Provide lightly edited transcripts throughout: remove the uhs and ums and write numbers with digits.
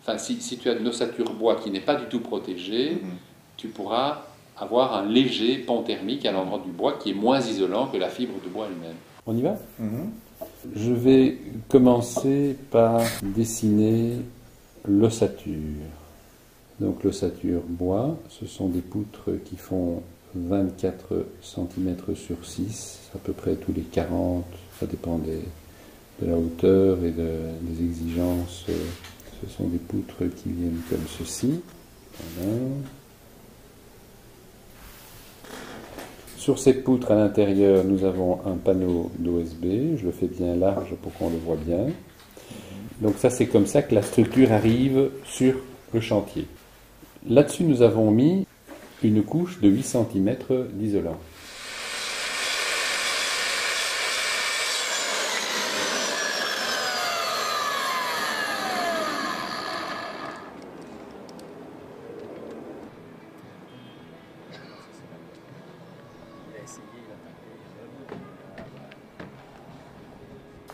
enfin, si tu as une ossature bois qui n'est pas du tout protégée, tu pourras avoir un léger pont thermique à l'endroit du bois qui est moins isolant que la fibre de bois elle-même. On y va? Je vais commencer par dessiner l'ossature. Donc l'ossature bois, ce sont des poutres qui font 24 cm sur 6, à peu près tous les 40, ça dépend de la hauteur et des exigences. Ce sont des poutres qui viennent comme ceci. Voilà. Sur cette poutre à l'intérieur, nous avons un panneau d'OSB. Je le fais bien large pour qu'on le voit bien. Donc ça, c'est comme ça que la structure arrive sur le chantier. Là-dessus, nous avons mis une couche de 8 cm d'isolant.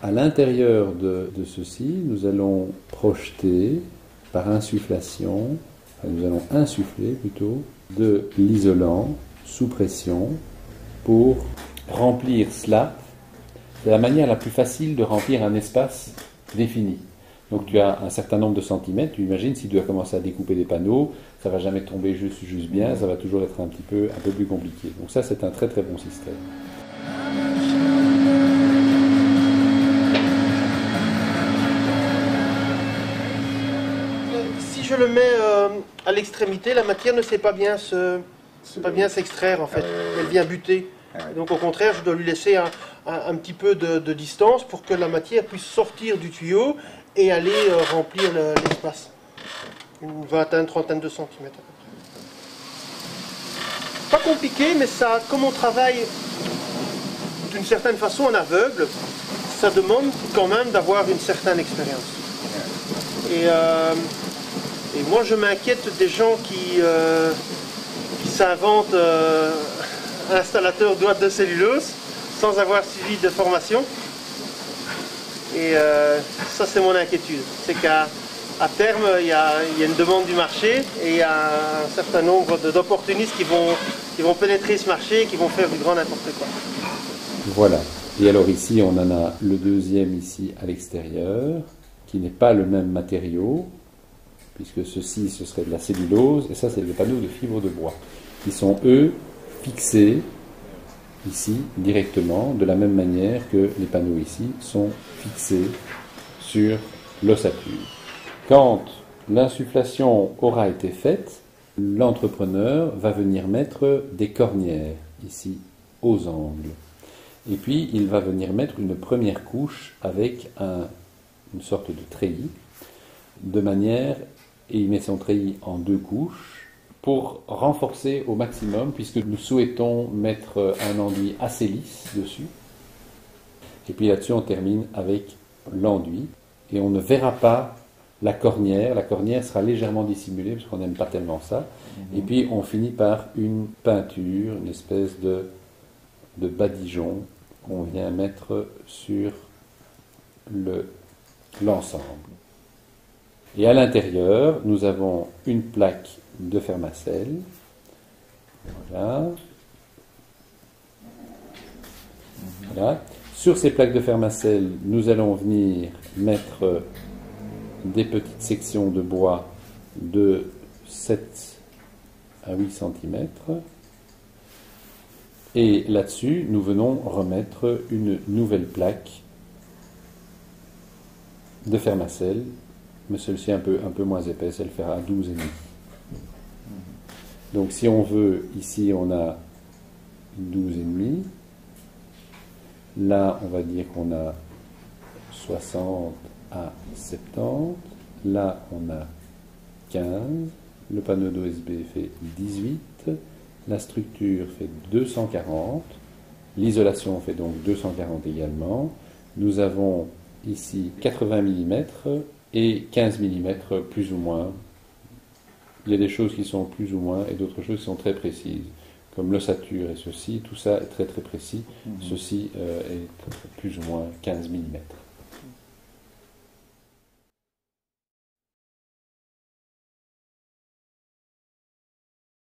À l'intérieur de ceci, nous allons projeter par insufflation, nous allons insuffler plutôt, de l'isolant sous pression pour remplir cela. C'est la manière la plus facile de remplir un espace défini. Donc tu as un certain nombre de centimètres, tu imagines si tu dois commencer à découper des panneaux, ça ne va jamais tomber juste bien, ça va toujours être un peu plus compliqué. Donc ça, c'est un très très bon système. Si je le mets à l'extrémité, la matière ne sait pas bien s'extraire en fait, elle vient buter. Donc au contraire, je dois lui laisser un petit peu de distance pour que la matière puisse sortir du tuyau et aller remplir l'espace. Une vingtaine, trentaine de centimètres à peu près. Pas compliqué, mais ça, comme on travaille d'une certaine façon en aveugle, ça demande quand même d'avoir une certaine expérience. Et moi je m'inquiète des gens qui s'inventent installateur d'ouate de cellulose sans avoir suivi de formation. Et ça, c'est mon inquiétude. C'est qu'à terme, il y a une demande du marché et il y a un certain nombre d'opportunistes qui vont pénétrer ce marché et qui vont faire du grand n'importe quoi. Voilà. Et alors ici, on en a le deuxième ici à l'extérieur, qui n'est pas le même matériau, puisque ceci, ce serait de la cellulose, et ça, c'est des panneaux de fibre de bois, qui sont, eux, fixés ici, directement, de la même manière que les panneaux ici sont fixés sur l'ossature. Quand l'insufflation aura été faite, l'entrepreneur va venir mettre des cornières, ici, aux angles. Et puis, il va venir mettre une première couche avec une sorte de treillis, de manière, et il met son treillis en 2 couches, pour renforcer au maximum, puisque nous souhaitons mettre un enduit assez lisse dessus. Et puis là-dessus, on termine avec l'enduit, et on ne verra pas la cornière. La cornière sera légèrement dissimulée, parce qu'on n'aime pas tellement ça. Et puis, on finit par une peinture, une espèce de badigeon qu'on vient mettre sur l'ensemble. Et à l'intérieur, nous avons une plaque de fermacelle. Voilà. Voilà. Sur ces plaques de fermacelle, nous allons venir mettre des petites sections de bois de 7 à 8 cm. Et là-dessus, nous venons remettre une nouvelle plaque de fermacelle, mais celle-ci un peu moins épaisse, elle fera 12,5. Donc si on veut, ici on a 12,5. Là, on va dire qu'on a 60 à 70. Là, on a 15. Le panneau d'OSB fait 18. La structure fait 240. L'isolation fait donc 240 également. Nous avons ici 80 mm et 15 mm plus ou moins. Il y a des choses qui sont plus ou moins et d'autres choses qui sont très précises. Comme l'ossature et ceci, tout ça est très très précis. Ceci est plus ou moins 15 mm.